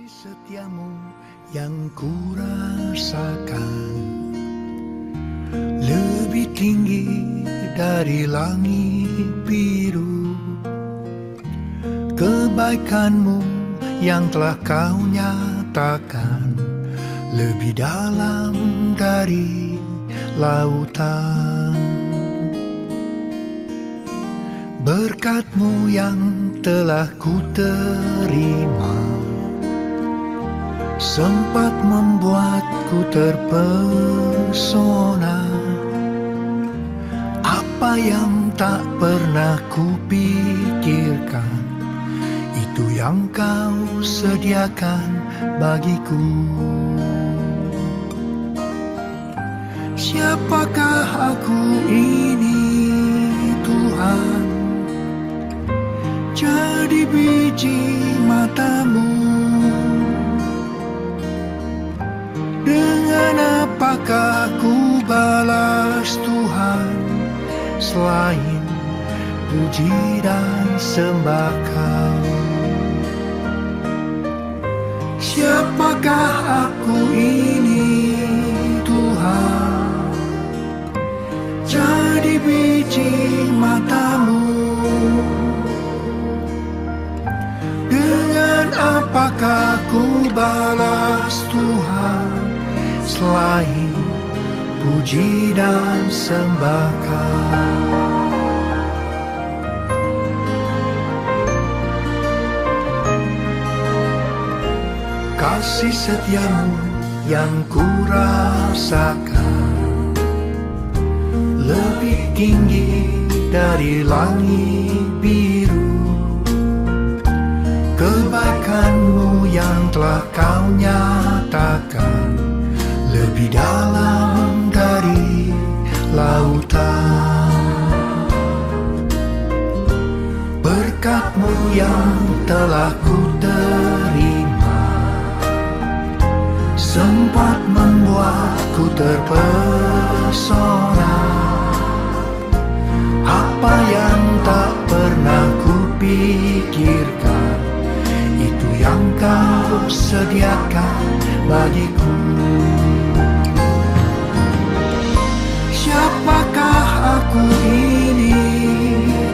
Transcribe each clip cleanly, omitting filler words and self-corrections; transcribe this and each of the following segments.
Setiamu yang kurasakan lebih tinggi dari langit biru. Kebaikanmu yang telah kau nyatakan lebih dalam dari lautan. Berkat-Mu yang telah ku terima sempat membuatku terpesona. Apa yang tak pernah kupikirkan, itu yang kau sediakan bagiku. Siapakah aku ini, Tuhan? Jadi biji mata-Mu. Dengan apakah ku balas Tuhan, selain puji dan sembah Kau? Siapakah aku ini, Tuhan? Jadi biji mata-Mu. Dengan apakah ku balas Tuhan, selain puji dan sembah Kau? Kasih setiamu yang kurasakan lebih tinggi dari langit biru. Kebaikan-Mu yang telah Kau nyatakan lebih dalam dari lautan. Berkat-Mu yang telah ku terima sempat membuatku terpesona. Apa yang tak pernah kupikirkan, itu yang Kau sediakan bagiku. Siapakah aku ini,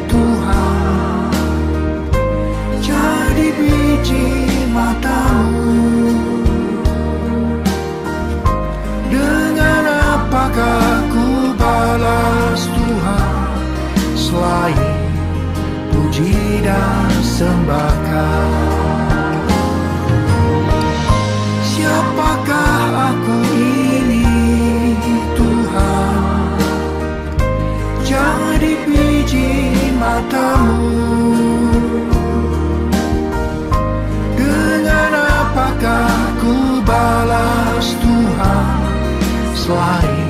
Tuhan? Jadi biji mata-Mu. Dengan apakah ku balas Tuhan, selain puji dan sembah Kau? Siapakah aku ini, Tuhan? Jadi biji mata-Mu. Dengan apakah ku balas Tuhan, selain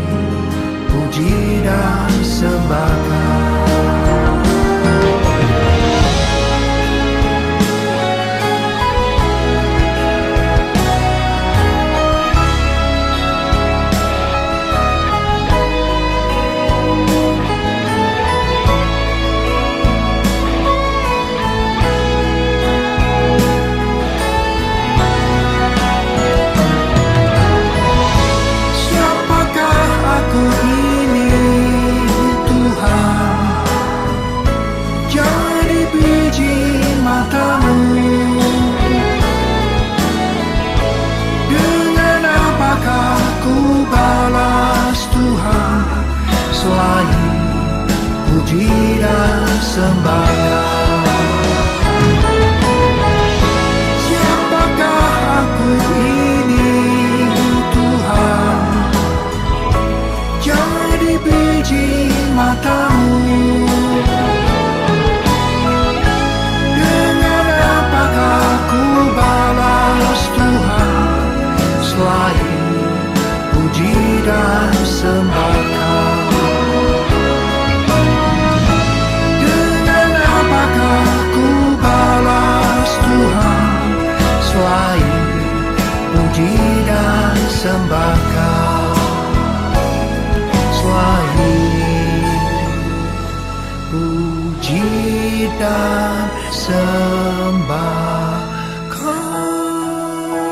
puji dan sembah Kau? Puji dan sembah Kau. Siapakah aku ini, Tuhan? Jadi biji mata-Mu. Dengan apakah ku balas Tuhan, selain puji dan sembah Kau? Selain puji dan sembah Kau, selain puji dan sembah Kau.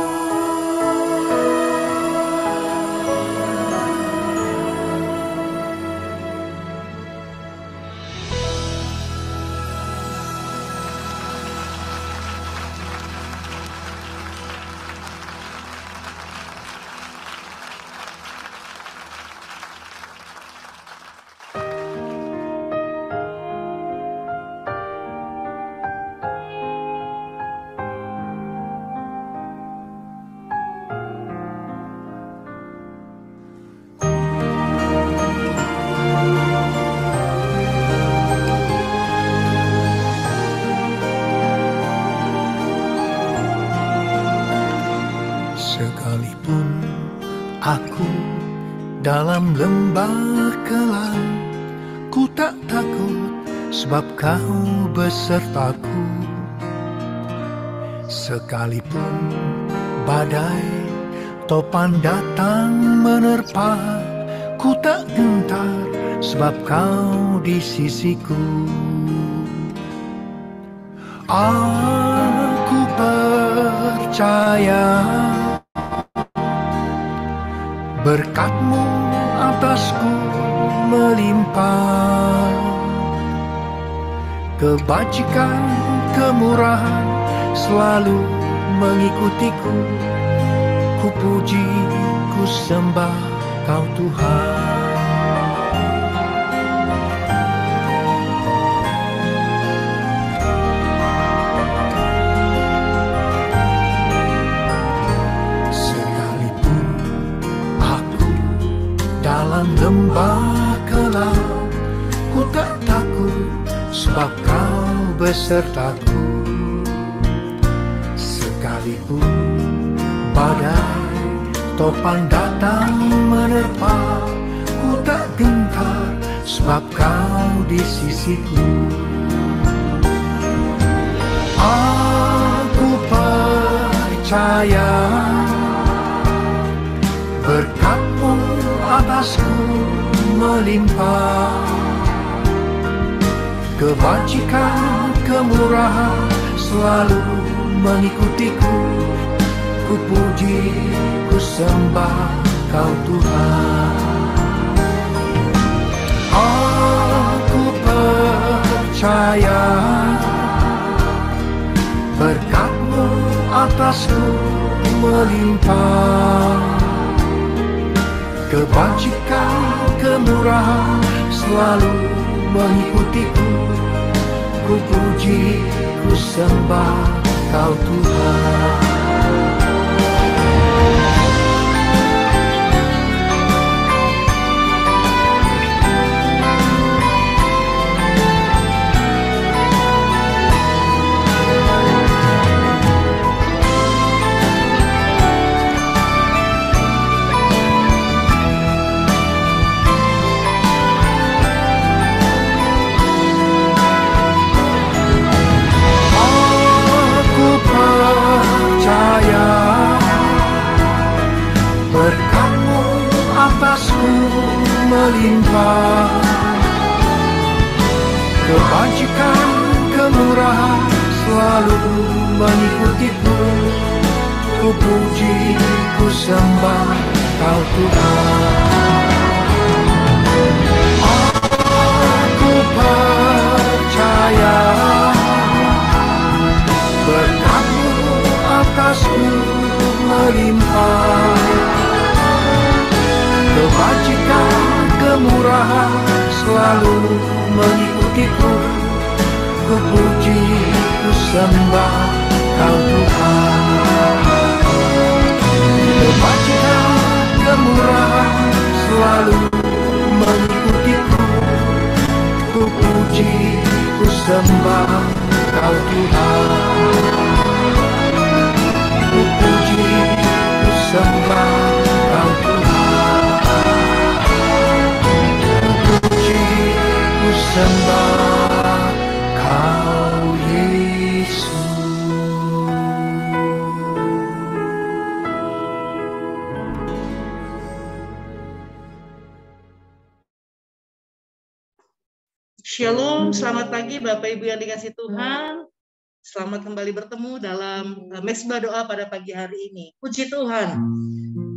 dalam lembah kelam, ku tak takut sebab kau besertaku. Sekalipun badai topan datang menerpa, ku tak gentar sebab kau di sisiku. Aku percaya berkat-Mu atasku melimpah, kebajikan, kemurahan selalu mengikutiku. Ku puji, ku sembah Kau Tuhan. Sekalipun aku dalam lembah kelam, ku tak takut sebab Kau besertaku. Sekalipun badai topan datang menerpa, ku tak gentar sebab Kau di sisiku. Aku percaya berkat-Mu atasku melimpah, kebajikan, kemurahan selalu mengikutiku. Ku puji, ku sembah Kau Tuhan. Aku percaya berkat-Mu atasku melimpah, kebajikan, kemurahan selalu mengikutiku. Ku puji, ku sembah Kau Tuhan. Berkat-Mu atasku melimpah, kebajikan, kemurahan selalu mengikutiku. Ku puji, ku sembah Kau Tuhan. Aku percaya berkat-Mu atasku melimpah, kebajikan, kemurahan selalu mengikutiku. Ku puji, ku sembah Kau Tuhan. Kebajikan, kemurahan selalu mengikutiku. Ku puji, ku sembah Kau Tuhan. Ku puji, ku sembah Kau Tuhan. Ku sembah Kau Yesus. Shalom, selamat pagi Bapak Ibu yang dikasihi Tuhan. Selamat kembali bertemu dalam Mesbah Doa pada pagi hari ini. Puji Tuhan.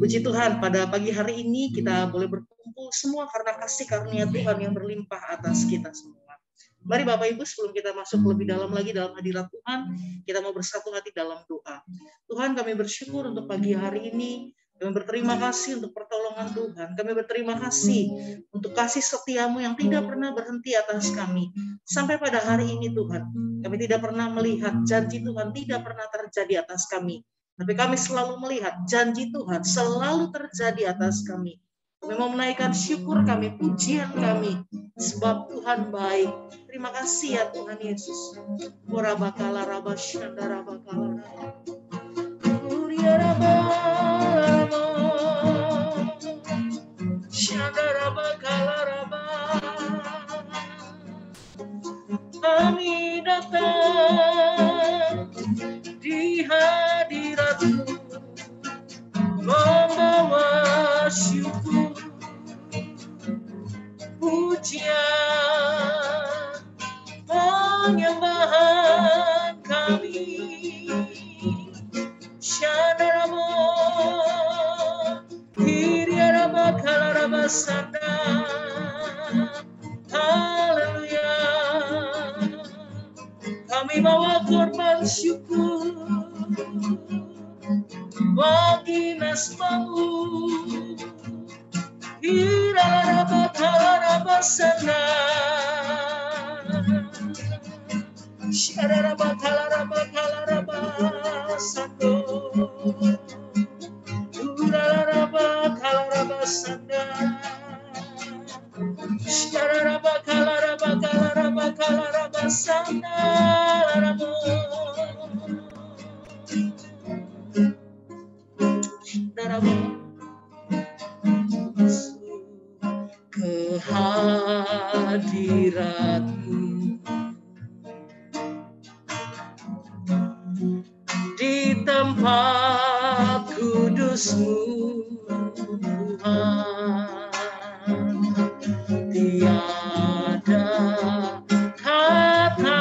Puji Tuhan, pada pagi hari ini kita boleh berkumpul semua karena kasih karunia Tuhan yang berlimpah atas kita semua. Mari Bapak Ibu, sebelum kita masuk lebih dalam lagi dalam hadirat Tuhan, kita mau bersatu hati dalam doa. Tuhan, kami bersyukur untuk pagi hari ini. Kami berterima kasih untuk pertolongan Tuhan. Kami berterima kasih untuk kasih setia-Mu yang tidak pernah berhenti atas kami. Sampai pada hari ini Tuhan, kami tidak pernah melihat janji Tuhan tidak pernah terjadi atas kami. Tapi kami selalu melihat janji Tuhan selalu terjadi atas kami. Kami mau menaikkan syukur kami, pujian kami, sebab Tuhan baik. Terima kasih ya Tuhan Yesus. Warabakala rabasyanda rabakala Shalom, datang di hadirat-Mu, membawa syukur, pujian, penyembahan kami. Shandaramo, Hiriaraba Kalaraba Sanda. Haleluya. Kami bawa korban syukur bagi nasmamu. Hiriaraba Kalaraba Sanda. Shararaba Kalaraba Kalaraba Sando. Uraraba Kalaraba Sanda. Shararaba Kalaraba Kalaraba Kalaraba Sanda. Larabo. Shararaba. Kehadirat-Mu di tempat kudus-Mu, Tuhan. Tiada kata-kata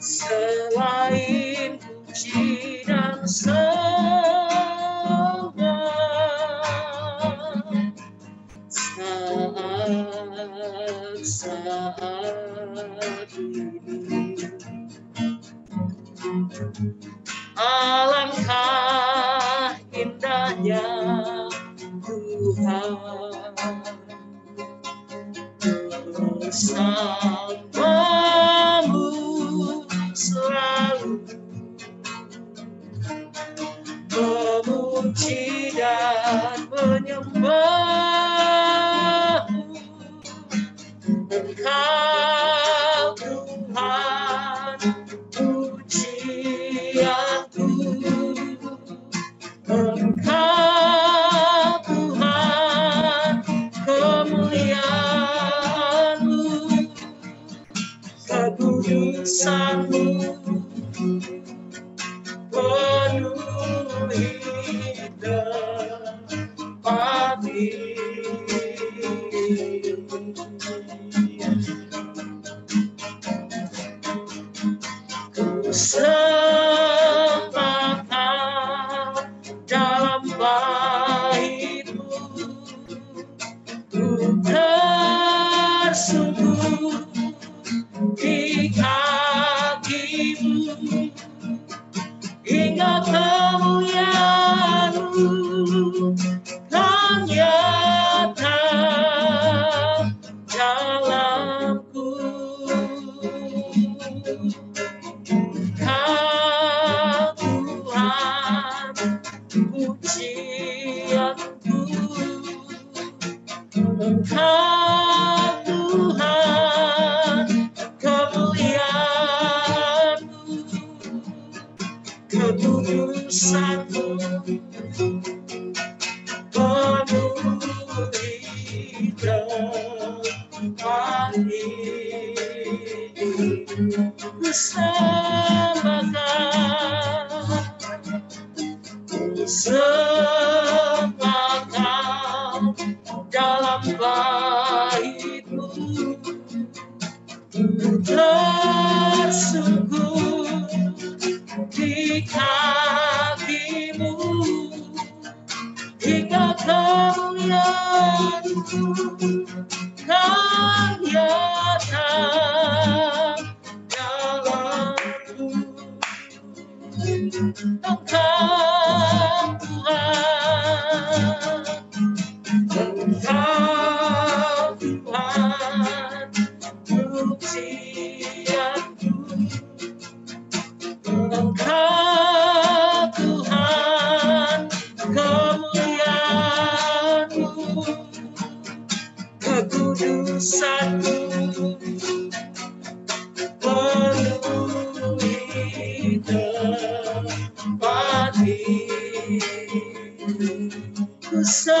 selain puji dan sembah saat ini. Alangkah indahnya Tuhan bersamamu selalu, memuji dan menyembah-Mu. Engkau Tuhan, pujianku. Engkau Tuhan, kemuliaan-Mu, kekudusan-Mu penuhi tempat ini. Sempatkan dalam bait-Mu, ku tersungguh di kaki-Mu, hingga kemuliaan-Mu kan nyata dalamku. Kau Tuhan, pujianku. Engkau Tuhan, kemuliaan-Mu, kekudusan-Mu penuhi tempat ini. Ku sembahkan dalam bait-Mu, tersungguh di kaki-Mu, hingga kemuliaan-Mu kan nyata dalamku. Engkau Tuhan, Engkau Tuhan, pujianku. Engkau Tuhan, kemuliaan-Mu, kekudusan-Mu penuhi tempat ini. Ku sembahkan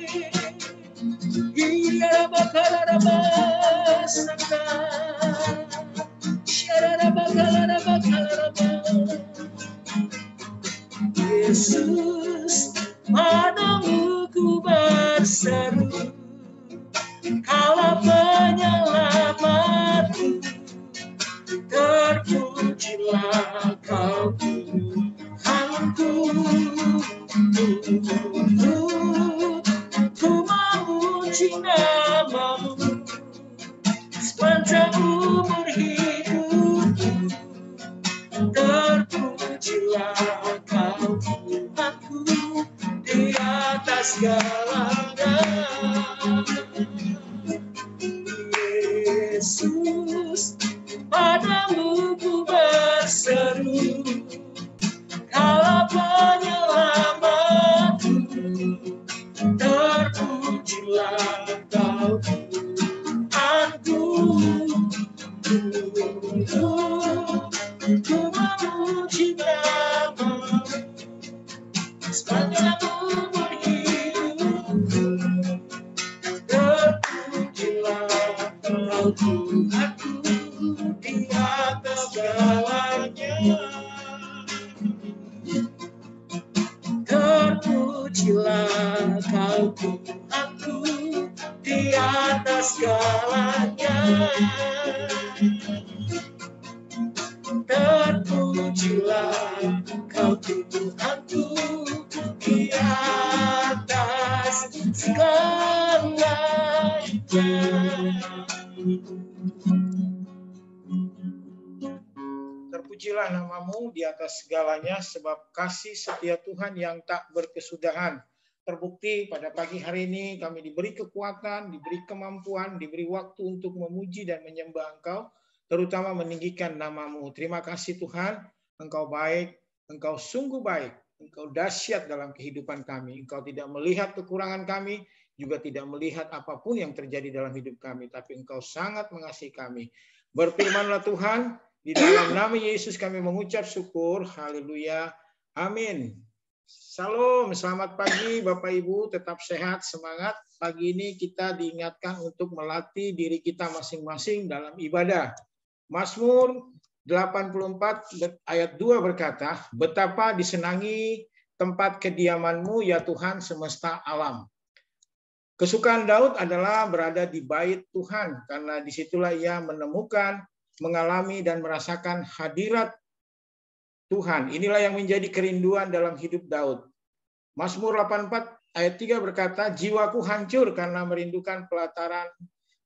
Yesus, padamu ku berseru, Kaulah penyelamatku, terpujilah Kau Tuhanku. Ku memuji namamu sepanjang umur hidupku, terpujilah Kau Tuhanku di atas segalanya. Yesus, padamu ku berseru, Kaulah penyelamatku, terpujilah Kau Tuhanku. Ku memuji namamu sepanjang umur hidupku, terpujilah Kau Tuhanku di atas segalanya. Terpujilah Kau Tuhanku di atas segalanya. Terpujilah Kau Tuhanku di atas segalanya. Terpujilah namamu di atas segalanya, sebab kasih setia Tuhan yang tak berkesudahan terbukti pada pagi hari ini. Kami diberi kekuatan, diberi kemampuan, diberi waktu untuk memuji dan menyembah Engkau, terutama meninggikan namamu. Terima kasih Tuhan, Engkau baik, Engkau sungguh baik, Engkau dahsyat dalam kehidupan kami. Engkau tidak melihat kekurangan kami, juga tidak melihat apapun yang terjadi dalam hidup kami, tapi Engkau sangat mengasihi kami. Berfirmanlah Tuhan, di dalam nama Yesus kami mengucap syukur. Haleluya. Amin. Salam, selamat pagi Bapak Ibu, tetap sehat, semangat. Pagi ini kita diingatkan untuk melatih diri kita masing-masing dalam ibadah. Mazmur 84 ayat 2 berkata, betapa disenangi tempat kediaman-Mu ya Tuhan semesta alam. Kesukaan Daud adalah berada di bait Tuhan, karena disitulah ia menemukan, mengalami dan merasakan hadirat Tuhan. Inilah yang menjadi kerinduan dalam hidup Daud. Mazmur 84 ayat 3 berkata, jiwaku hancur karena merindukan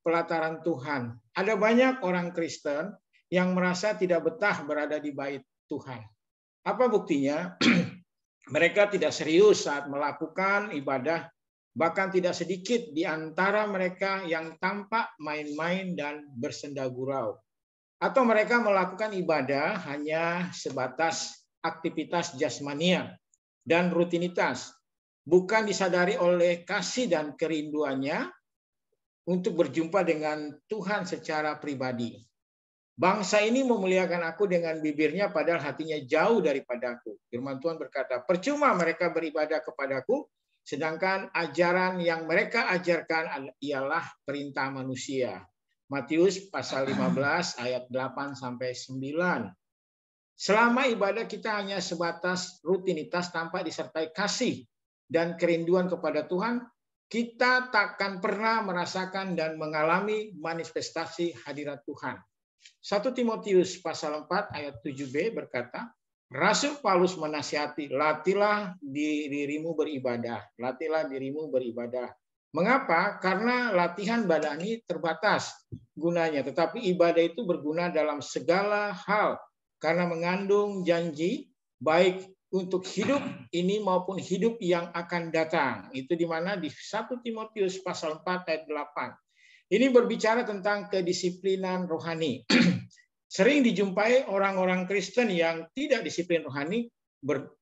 pelataran Tuhan. Ada banyak orang Kristen yang merasa tidak betah berada di bait Tuhan. Apa buktinya? Mereka tidak serius saat melakukan ibadah, bahkan tidak sedikit di antara mereka yang tampak main-main dan bersenda gurau. Atau mereka melakukan ibadah hanya sebatas aktivitas jasmania dan rutinitas, bukan disadari oleh kasih dan kerinduannya untuk berjumpa dengan Tuhan secara pribadi. Bangsa ini memuliakan aku dengan bibirnya padahal hatinya jauh daripadaku. Firman Tuhan berkata, percuma mereka beribadah kepadaku, sedangkan ajaran yang mereka ajarkan ialah perintah manusia. Matius pasal 15 ayat 8 sampai 9. Selama ibadah kita hanya sebatas rutinitas tanpa disertai kasih dan kerinduan kepada Tuhan, kita takkan pernah merasakan dan mengalami manifestasi hadirat Tuhan. 1 Timotius pasal 4 ayat 7b berkata, Rasul Paulus menasihati, latihlah dirimu beribadah. Latihlah dirimu beribadah. Mengapa? Karena latihan badani terbatas gunanya. Tetapi ibadah itu berguna dalam segala hal. Karena mengandung janji baik untuk hidup ini maupun hidup yang akan datang. Itu di mana di 1 Timotius pasal 4 ayat 8. Ini berbicara tentang kedisiplinan rohani. Sering dijumpai orang-orang Kristen yang tidak disiplin rohani,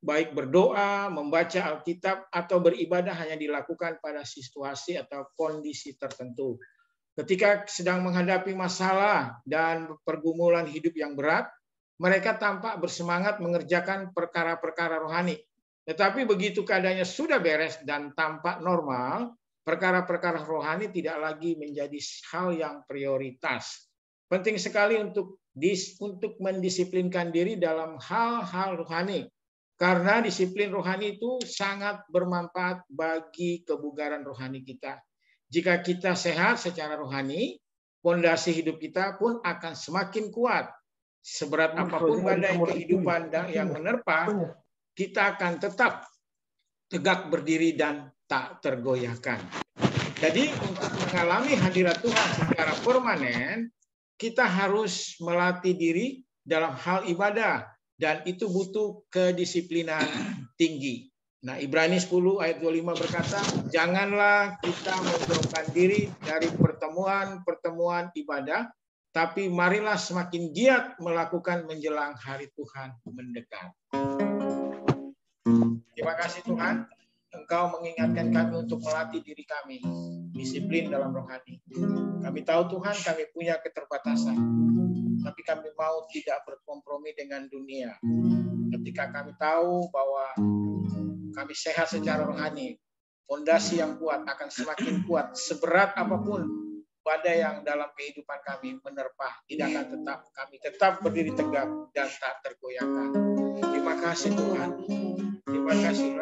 baik berdoa, membaca Alkitab, atau beribadah hanya dilakukan pada situasi atau kondisi tertentu. Ketika sedang menghadapi masalah dan pergumulan hidup yang berat, mereka tampak bersemangat mengerjakan perkara-perkara rohani. Tetapi begitu keadaannya sudah beres dan tampak normal, perkara-perkara rohani tidak lagi menjadi hal yang prioritas. Penting sekali untuk mendisiplinkan diri dalam hal-hal rohani. Karena disiplin rohani itu sangat bermanfaat bagi kebugaran rohani kita. Jika kita sehat secara rohani, fondasi hidup kita pun akan semakin kuat. Seberat apapun badai kehidupan yang menerpa, kita akan tetap tegak berdiri dan tak tergoyahkan. Jadi untuk mengalami hadirat Tuhan secara permanen, kita harus melatih diri dalam hal ibadah. Dan itu butuh kedisiplinan tinggi. Nah, Ibrani 10 ayat 25 berkata, janganlah kita menjauhkan diri dari pertemuan-pertemuan ibadah, tapi marilah semakin giat melakukan menjelang hari Tuhan mendekat. Terima kasih Tuhan, Engkau mengingatkan kami untuk melatih diri kami, disiplin dalam rohani. Kami tahu Tuhan, kami punya keterbatasan, tapi kami mau tidak berkompromi dengan dunia. Ketika kami tahu bahwa kami sehat secara rohani, fondasi yang kuat akan semakin kuat, seberat apapun badai yang dalam kehidupan kami menerpa, kami tetap berdiri tegak dan tak tergoyahkan. Terima kasih Tuhan. Terima kasih.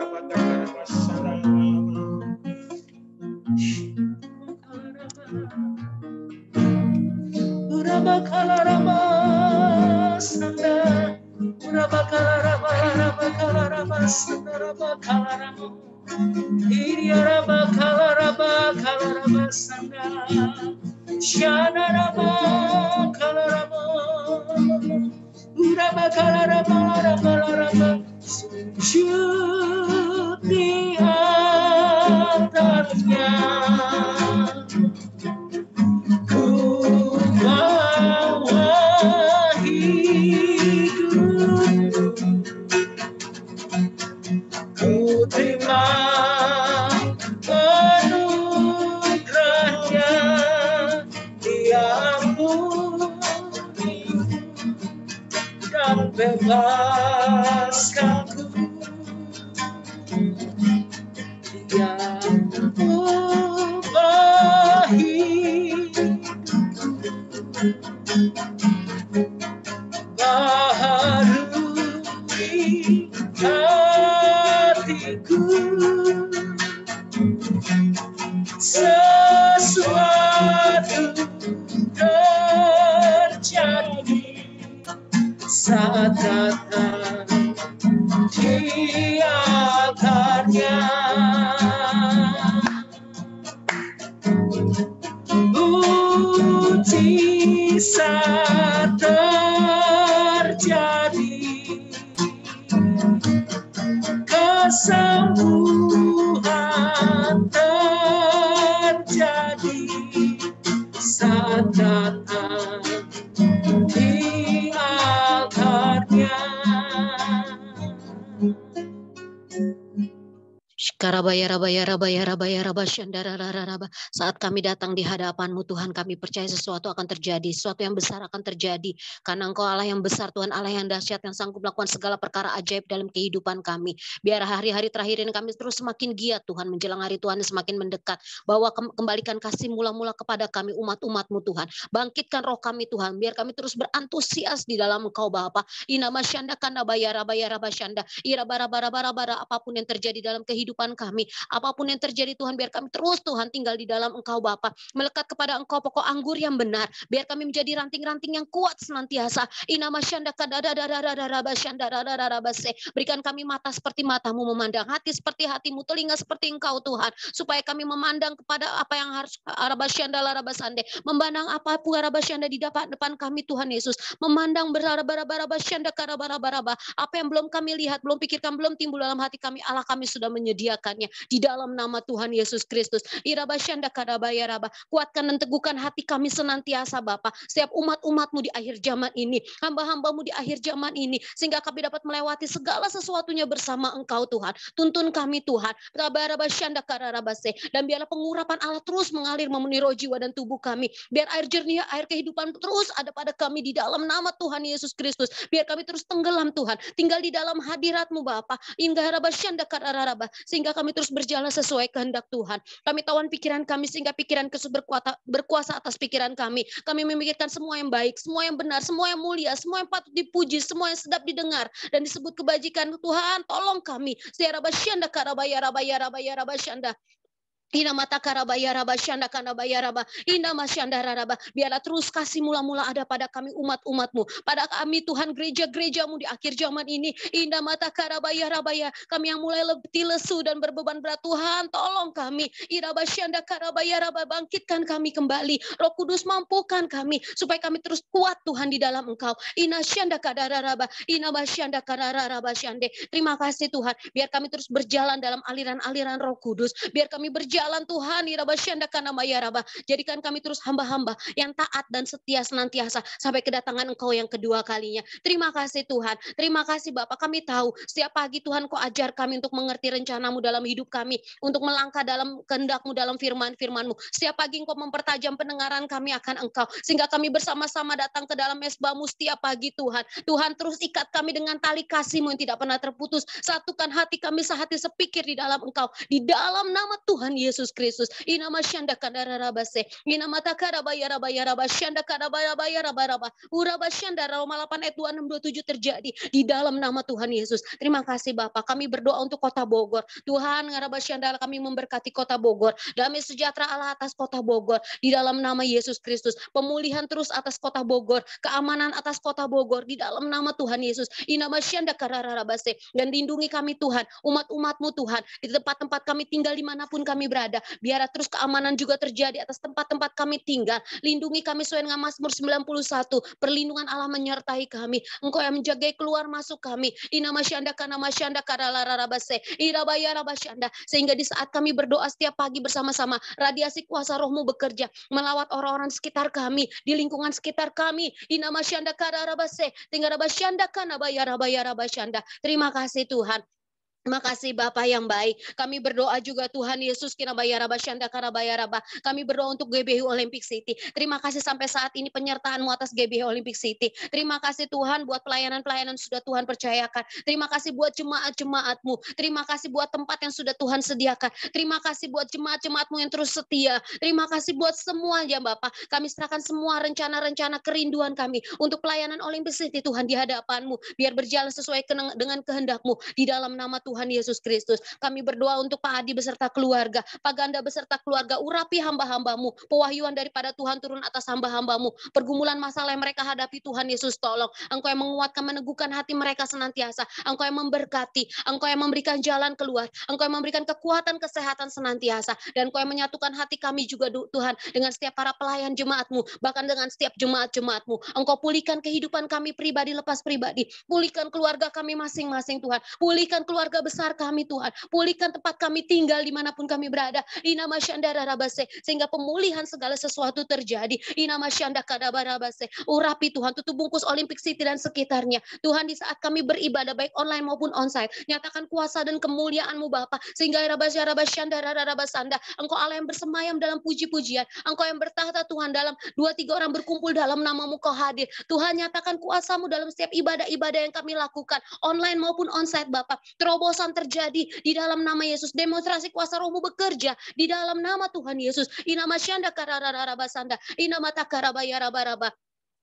Sujud di atasnya, ku bawa hidup, ku terima anugerahnya, diampuni dan bebaskanku. Yang ubah baharui hatiku, sesuatu terjadi saat datang di akarnya. Mujizat terjadi, kesembuhan terjadi saat datang di akarnya. Saat kami datang di hadapan-Mu Tuhan, kami percaya sesuatu akan terjadi, sesuatu yang besar akan terjadi. Karena Engkau Allah yang besar, Tuhan Allah yang dahsyat, yang sanggup melakukan segala perkara ajaib dalam kehidupan kami. Biar hari-hari terakhir ini kami terus semakin giat Tuhan, menjelang hari Tuhan semakin mendekat. Bahwa kembalikan kasih mula-mula kepada kami umat-umat-Mu Tuhan. Bangkitkan roh kami Tuhan, biar kami terus berantusias di dalam Engkau Bapa. Inamasyanda kana bayara syanda, irabara-bara-bara, apapun yang terjadi dalam kehidupan kami, apapun yang terjadi Tuhan, biar kami terus Tuhan tinggal di dalam Engkau Bapa, melekat kepada Engkau pokok anggur yang benar, biar kami menjadi ranting-ranting yang kuat senantiasa. Inamasyanda kadadadadadadadabashanda radadadabase. Berikan kami mata seperti mata-Mu memandang, hati seperti hati-Mu, telinga seperti Engkau Tuhan, supaya kami memandang kepada apa yang harus arabasyanda larabasande, memandang apapun arabasyanda di depan kami Tuhan Yesus, memandang berabarabasyanda karabaraba, apa yang belum kami lihat, belum pikirkan, belum timbul dalam hati kami, Allah kami sudah menyediakannya di dalam nama Tuhan Yesus Kristus. Irabasyanda karabayaraba, kuatkan dan teguhkan hati kami senantiasa Bapa, setiap umat-umat-Mu di akhir zaman ini, hamba-hamba-Mu di akhir zaman ini, sehingga kami dapat melewati segala sesuatunya bersama Engkau Tuhan. Tuntun kami Tuhan, rabarabashanda kararabase, dan biarlah pengurapan Allah terus mengalir memenuhi roh, jiwa dan tubuh kami. Biar air jernih, air kehidupan terus ada pada kami di dalam nama Tuhan Yesus Kristus. Biar kami terus tenggelam Tuhan, tinggal di dalam hadirat-Mu Bapa, sehingga kami terus berjalan sesuai kehendak Tuhan. Kami tawan pikiran kami, sehingga pikiran Kristus berkuasa atas pikiran kami. Kami memikirkan semua yang baik, semua yang benar, semua yang mulia, semua yang patut dipuji, semua yang sedap didengar dan disebut kebajikan. Tuhan, tolong kami. Siarabasyanda karabayarabayarabayarabasyanda. Ina mata karabaya raba syanda kanabaya raba, ina masyanda raba. Biarlah terus kasih mula-mula ada pada kami umat-umat-Mu, pada kami Tuhan gereja-gereja-Mu di akhir zaman ini. Ina mata karabaya rabaya, kami yang mulai letih lesu dan berbeban berat, Tuhan tolong kami. Iraba syanda karabaya raba, bangkitkan kami kembali. Roh Kudus mampukan kami supaya kami terus kuat Tuhan di dalam Engkau. Ina syanda kadara raba, ina masyanda kadara raba syande. Terima kasih Tuhan, biar kami terus berjalan dalam aliran-aliran Roh Kudus. Biar kami berjalan Tuhan, jadikan kami terus hamba-hamba yang taat dan setia senantiasa sampai kedatangan Engkau yang kedua kalinya. Terima kasih Tuhan, terima kasih Bapak. Kami tahu setiap pagi Tuhan Kau ajar kami untuk mengerti rencana-Mu dalam hidup kami, untuk melangkah dalam kehendak-Mu, dalam firman-firman-Mu. Setiap pagi Engkau mempertajam pendengaran kami akan Engkau, sehingga kami bersama-sama datang ke dalam mesbah-Mu setiap pagi Tuhan. Tuhan terus ikat kami dengan tali kasih-Mu yang tidak pernah terputus. Satukan hati kami sehati sepikir di dalam Engkau, di dalam nama Tuhan Yesus Kristus. Inama syanda kadara rabase, inama takara bayara bayara basyanda kadabaya bayara baraba, uraba syanda Roma 8 ayat 2627 terjadi di dalam nama Tuhan Yesus. Terima kasih Bapak. Kami berdoa untuk Kota Bogor. Tuhan ngaraba syanda, kami memberkati Kota Bogor. Damai sejahtera Allah atas Kota Bogor di dalam nama Yesus Kristus. Pemulihan terus atas Kota Bogor, keamanan atas Kota Bogor di dalam nama Tuhan Yesus. Inama syanda kadara rabase, dan lindungi kami Tuhan, umat-umat-Mu Tuhan, di tempat-tempat kami tinggal dimanapun kami berada. Biar terus keamanan juga terjadi atas tempat-tempat kami tinggal. Lindungi kami sesuai dengan Mazmur 91. Perlindungan Allah menyertai kami. Engkau yang menjaga keluar masuk kami. Inamasyanda kanamasyanda karalarabase, irabaya rabasyanda. Sehingga di saat kami berdoa setiap pagi bersama-sama, radiasi kuasa Roh-Mu bekerja melawat orang-orang sekitar kami, di lingkungan sekitar kami. Inamasyanda kararabase, tinggal rabasyanda kanabaya rabaya rabasyanda. Terima kasih Tuhan. Terima kasih Bapak yang baik. Kami berdoa juga Tuhan Yesus kinabaya raba syanda karabaya raba. Kami berdoa untuk GBH Olympic City. Terima kasih sampai saat ini penyertaan-Mu atas GBH Olympic City. Terima kasih Tuhan buat pelayanan-pelayanan sudah Tuhan percayakan. Terima kasih buat jemaat-jemaat-Mu. Terima kasih buat tempat yang sudah Tuhan sediakan. Terima kasih buat jemaat-jemaat-Mu yang terus setia. Terima kasih buat semuanya Bapak. Kami serahkan semua rencana-rencana kerinduan kami untuk pelayanan Olympic City Tuhan di hadapan-Mu. Biar berjalan sesuai dengan kehendak-Mu di dalam nama Tuhan Yesus Kristus. Kami berdoa untuk Pak Adi beserta keluarga, Pak Ganda beserta keluarga, urapi hamba-hamba-Mu, pewahyuan daripada Tuhan turun atas hamba-hamba-Mu, pergumulan masalah yang mereka hadapi Tuhan Yesus tolong, Engkau yang menguatkan, meneguhkan hati mereka senantiasa, Engkau yang memberkati, Engkau yang memberikan jalan keluar, Engkau yang memberikan kekuatan kesehatan senantiasa, dan Engkau yang menyatukan hati kami juga Tuhan dengan setiap para pelayan jemaat-Mu, bahkan dengan setiap jemaat-jemaat-Mu. Engkau pulihkan kehidupan kami pribadi lepas pribadi, pulihkan keluarga kami masing-masing Tuhan, pulihkan keluarga keluarga besar kami Tuhan. Pulihkan tempat kami tinggal dimanapun kami berada. Inama syandara rabase, sehingga pemulihan segala sesuatu terjadi. Inama syanda kadabarabase. Urapi Tuhan, tutup bungkus Olympic City dan sekitarnya. Tuhan, di saat kami beribadah baik online maupun onsite, nyatakan kuasa dan kemuliaan-Mu Bapa, sehingga rabasanda, Engkau Allah yang bersemayam dalam puji-pujian, Engkau yang bertahta Tuhan, dalam 2-3 orang berkumpul dalam nama-Mu Kau hadir. Tuhan, nyatakan kuasa-Mu dalam setiap ibadah-ibadah yang kami lakukan, online maupun onsite Bapa. Terobosan terjadi di dalam nama Yesus. Demonstrasi kuasa Roh-Mu bekerja di dalam nama Tuhan Yesus. Inama syanda karararabasanda, inama takarabaya rabaraba.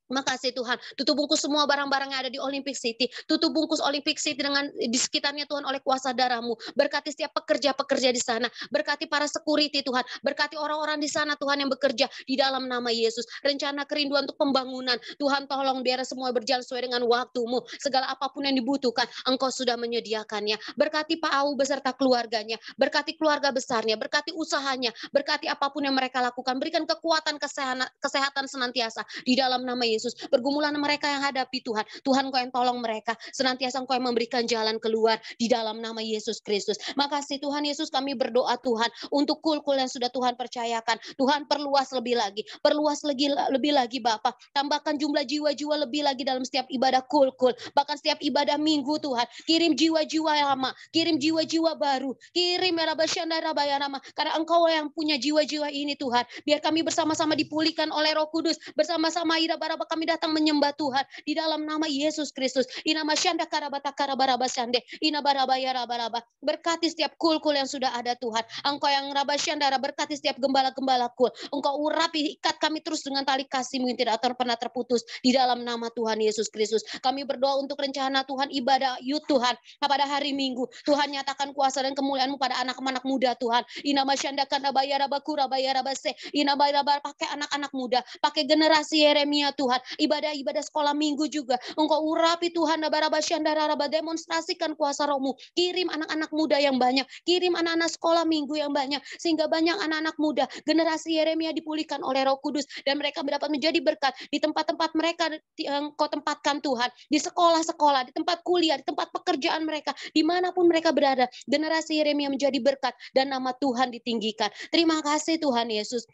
Makasih Tuhan, tutup bungkus semua barang-barang yang ada di Olympic City. Tutup bungkus Olympic City dengan di sekitarnya Tuhan oleh kuasa darah-Mu. Berkati setiap pekerja-pekerja di sana. Berkati para security Tuhan. Berkati orang-orang di sana Tuhan yang bekerja di dalam nama Yesus. Rencana kerinduan untuk pembangunan. Tuhan tolong biar semua berjalan sesuai dengan waktu-Mu. Segala apapun yang dibutuhkan, Engkau sudah menyediakannya. Berkati Pak Au beserta keluarganya. Berkati keluarga besarnya. Berkati usahanya. Berkati apapun yang mereka lakukan. Berikan kekuatan kesehatan senantiasa di dalam nama Yesus. Pergumulan mereka yang hadapi Tuhan, Tuhan Kau yang tolong mereka, senantiasa Kau yang memberikan jalan keluar di dalam nama Yesus Kristus. Makasih Tuhan Yesus, kami berdoa Tuhan untuk kul-kul yang sudah Tuhan percayakan. Tuhan perluas lebih lagi Bapa. Tambahkan jumlah jiwa-jiwa lebih lagi dalam setiap ibadah kul-kul, bahkan setiap ibadah minggu Tuhan. Kirim jiwa-jiwa yang lama, kirim jiwa-jiwa baru, kirim karena Engkau yang punya jiwa-jiwa ini Tuhan. Biar kami bersama-sama dipulihkan oleh Roh Kudus, bersama-sama ira-baraba kami datang menyembah Tuhan di dalam nama Yesus Kristus. Inama syanda karabata karabaraba syande, inabaraba ya rabaraba. Berkati setiap kul-kul yang sudah ada Tuhan. Engkau yang rabasyandara, berkati setiap gembala-gembala kul. Engkau urapi, ikat kami terus dengan tali kasih-Mu yang tidak pernah terputus di dalam nama Tuhan Yesus Kristus. Kami berdoa untuk rencana Tuhan ibadah youth Tuhan pada hari Minggu. Tuhan nyatakan kuasa dan kemuliaan-Mu pada anak-anak muda Tuhan. Inama syanda kanabaya rabakura bayarabase. Inabaraba, pakai anak-anak muda, pakai generasi Yeremia Tuhan. Ibadah-ibadah sekolah minggu juga. Engkau urapi Tuhan, demonstrasikan kuasa Roh-Mu. Kirim anak-anak muda yang banyak. Kirim anak-anak sekolah minggu yang banyak. Sehingga banyak anak-anak muda, generasi Yeremia dipulihkan oleh Roh Kudus. Dan mereka mendapat menjadi berkat di tempat-tempat mereka yang Kau tempatkan Tuhan. Di sekolah-sekolah, di tempat kuliah, di tempat pekerjaan mereka. Dimanapun mereka berada, generasi Yeremia menjadi berkat. Dan nama Tuhan ditinggikan. Terima kasih Tuhan Yesus.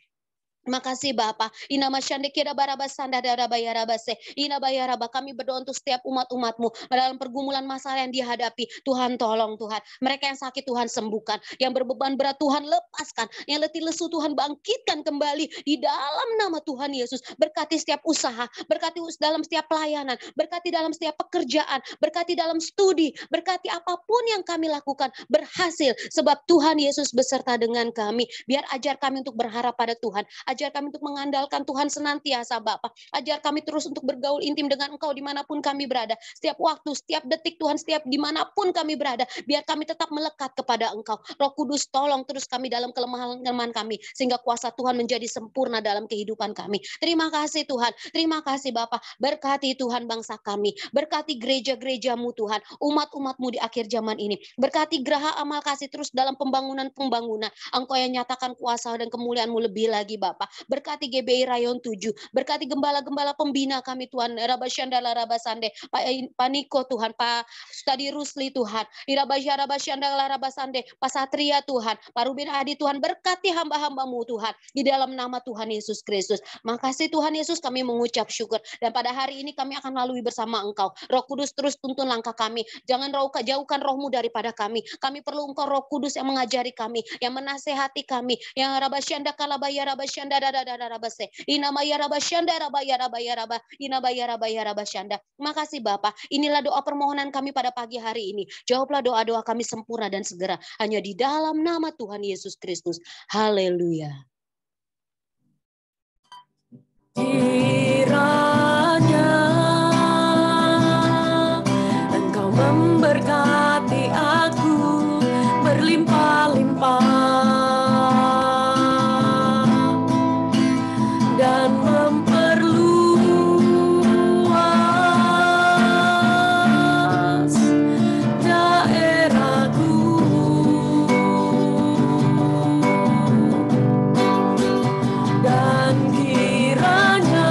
Makasih Bapa. Inama syande kira barabas sanda darabaya rabase. Inabaya raba, kami berdoa untuk setiap umat-umat-Mu dalam pergumulan masalah yang dihadapi. Tuhan tolong Tuhan. Mereka yang sakit Tuhan sembuhkan. Yang berbeban berat Tuhan lepaskan. Yang letih lesu Tuhan bangkitkan kembali di dalam nama Tuhan Yesus. Berkati setiap usaha, berkati dalam setiap pelayanan, berkati dalam setiap pekerjaan, berkati dalam studi, berkati apapun yang kami lakukan berhasil sebab Tuhan Yesus beserta dengan kami. Biar ajar kami untuk berharap pada Tuhan. Ajar kami untuk mengandalkan Tuhan senantiasa Bapa. Ajar kami terus untuk bergaul intim dengan Engkau dimanapun kami berada. Setiap waktu, setiap detik Tuhan, setiap dimanapun kami berada. Biar kami tetap melekat kepada Engkau. Roh Kudus tolong terus kami dalam kelemahan-kelemahan kami. Sehingga kuasa Tuhan menjadi sempurna dalam kehidupan kami. Terima kasih Tuhan. Terima kasih Bapa. Berkati Tuhan bangsa kami. Berkati gereja-gereja-Mu Tuhan. Umat-umat-Mu di akhir zaman ini. Berkati Geraha Amal Kasih terus dalam pembangunan-pembangunan. Engkau yang nyatakan kuasa dan kemuliaan-Mu lebih lagi Bapa. Berkati GBI Rayon 7, berkati gembala-gembala pembina kami Tuhan, Rabasyandala Rabasande, Pak Niko Tuhan, Pak Stadi Rusli Tuhan, Rabasyandala Rabasande, Pak Satria Tuhan, Pak Rubin Adi Tuhan, berkati hamba-hamba-Mu Tuhan, di dalam nama Tuhan Yesus Kristus. Makasih Tuhan Yesus, kami mengucap syukur, dan pada hari ini kami akan lalui bersama Engkau. Roh Kudus terus tuntun langkah kami, jangan jauhkan Roh-Mu daripada kami. Kami perlu Engkau Roh Kudus yang mengajari kami, yang menasehati kami, yang Rabasyanda Kalabaya Rabasyanda Makasih Bapa. Inilah doa permohonan kami pada pagi hari ini. Jawablah doa-doa kami sempurna dan segera. Hanya di dalam nama Tuhan Yesus Kristus. Haleluya. Kiranya Engkau memberkati aku berlimpah-limpah dan memperluas daerahku, dan kiranya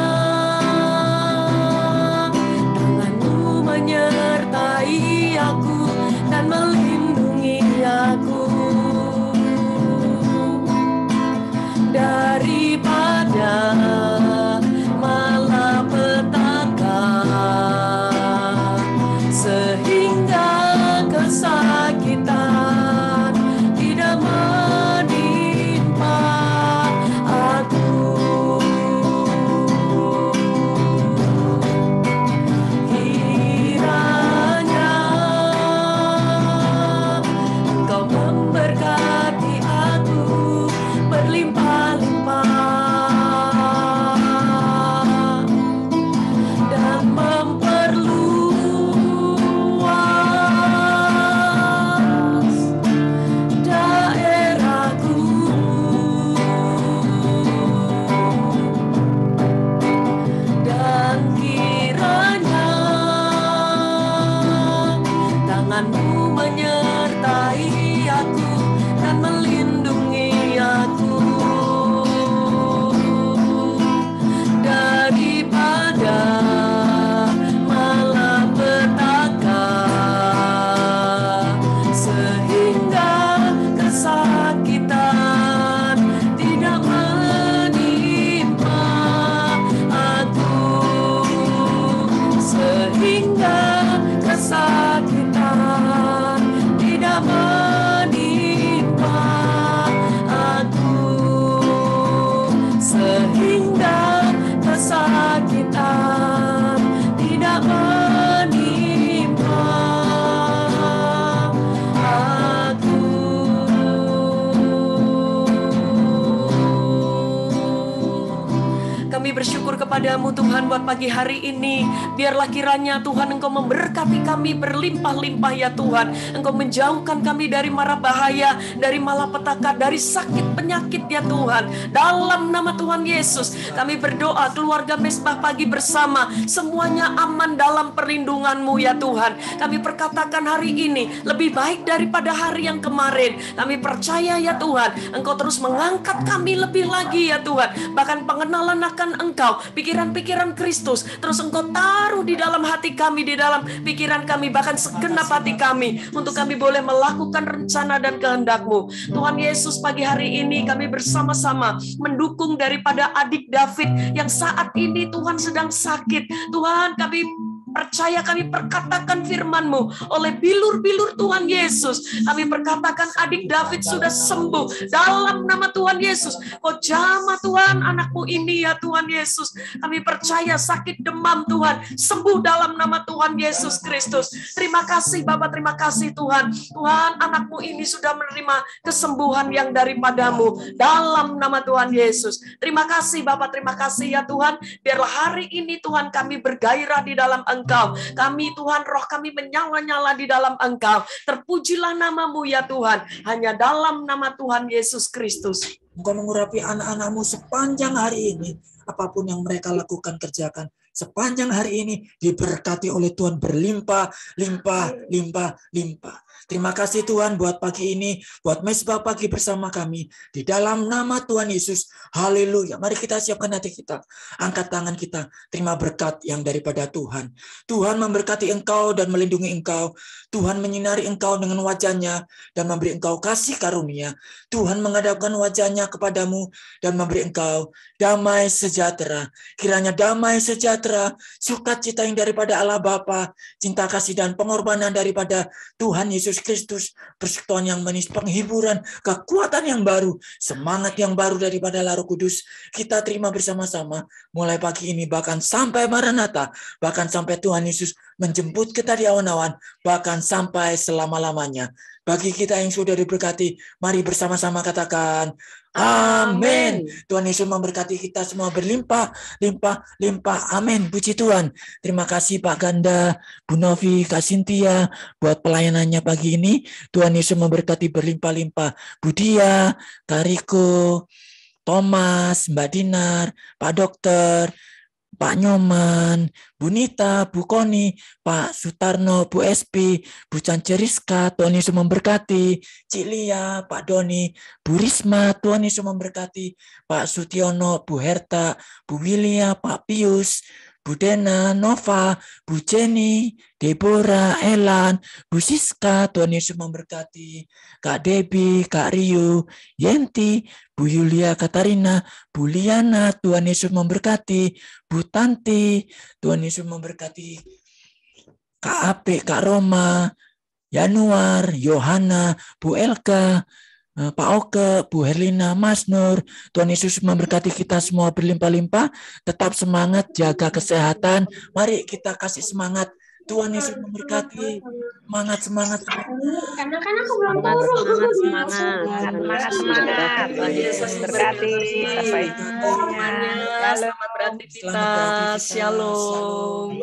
Kami bersyukur kepadamu Tuhan buat pagi hari ini. Biarlah kiranya Tuhan Engkau memberkati kami berlimpah-limpah ya Tuhan. Engkau menjauhkan kami dari mara bahaya, dari malapetaka, dari sakit penyakit ya Tuhan. Dalam nama Tuhan Yesus, kami berdoa keluarga Mesbah Pagi bersama, semuanya aman dalam perlindungan-Mu ya Tuhan. Kami perkatakan hari ini lebih baik daripada hari yang kemarin. Kami percaya ya Tuhan, Engkau terus mengangkat kami lebih lagi ya Tuhan. Bahkan pengenalan akan Engkau, pikiran-pikiran Kristus, terus Engkau taruh di dalam hati kami, di dalam pikiran kami, bahkan segenap hati kami, untuk kami boleh melakukan rencana dan kehendak-Mu. Tuhan Yesus, pagi hari ini kami bersama-sama mendukung daripada adik David yang saat ini Tuhan sedang sakit. Tuhan, kami percaya, kami perkatakan firman-Mu oleh bilur-bilur Tuhan Yesus. Kami perkatakan adik David sudah sembuh dalam nama Tuhan Yesus. Kau jamah Tuhan anak-Mu ini ya Tuhan Yesus. Kami percaya sakit demam Tuhan sembuh dalam nama Tuhan Yesus Kristus. Terima kasih Bapak, terima kasih Tuhan. Tuhan, anak-Mu ini sudah menerima kesembuhan yang daripada-Mu dalam nama Tuhan Yesus. Terima kasih Bapak, terima kasih ya Tuhan. Biarlah hari ini Tuhan kami bergairah di dalam Engkau. Kami Tuhan, roh kami menyala-nyala di dalam Engkau. Terpujilah nama-Mu ya Tuhan. Hanya dalam nama Tuhan Yesus Kristus. Engkau mengurapi anak-anak-Mu sepanjang hari ini. Apapun yang mereka lakukan, kerjakan. Sepanjang hari ini diberkati oleh Tuhan berlimpah, limpah, limpah, limpah. Terima kasih Tuhan buat pagi ini, buat Mesbah Pagi bersama kami. Di dalam nama Tuhan Yesus, haleluya. Mari kita siapkan hati kita, angkat tangan kita, terima berkat yang daripada Tuhan. Tuhan memberkati engkau dan melindungi engkau. Tuhan menyinari engkau dengan wajahnya dan memberi engkau kasih karunia. Tuhan menghadapkan wajahnya kepadamu dan memberi engkau damai sejahtera. Kiranya damai sejahtera, sukacita yang daripada Allah Bapa, cinta kasih dan pengorbanan daripada Tuhan Yesus Kristus, persekutuan yang manis, penghiburan, kekuatan yang baru, semangat yang baru daripada Roh Kudus, kita terima bersama-sama mulai pagi ini, bahkan sampai Maranatha, bahkan sampai Tuhan Yesus menjemput kita di awan-awan, bahkan sampai selama-lamanya. Bagi kita yang sudah diberkati, mari bersama-sama katakan amin. Tuhan Yesus memberkati kita semua berlimpah, limpah, limpah. Amin. Puji Tuhan. Terima kasih Pak Ganda, Bu Novi, Kak Cynthia buat pelayanannya pagi ini. Tuhan Yesus memberkati berlimpah-limpah. Bu Dia, Kak Riko, Thomas, Mbak Dinar, Pak Dokter, Pak Nyoman, Bu Nita, Bu Koni, Pak Sutarno, Bu SP, Bu Canceriska, Tuhan Yesus memberkati, Cik Lia, Pak Doni, Bu Risma, Tuhan Yesus memberkati, Pak Sutiono, Bu Herta, Bu Wilia, Pak Pius, Bu Dena, Nova, Bu Jenny, Deborah, Elan, Bu Siska, Tuhan Yesus memberkati, Kak Debbie, Kak Rio, Yenti, Bu Yulia Katarina, Bu Liana, Tuhan Yesus memberkati, Bu Tanti, Tuhan Yesus memberkati, Kak Ape, Kak Roma, Yanuar, Yohana, Bu Elka, Pak Oke, Bu Herlina, Mas Nur, Tuhan Yesus memberkati kita semua berlimpah-limpah. Tetap semangat, jaga kesehatan. Mari kita kasih semangat. Tuhan Yesus memberkati. Semangat. Karena kan aku belum turun. Semangat. Tuhan Yesus memberkati. Selamat beraktivitas. Shalom.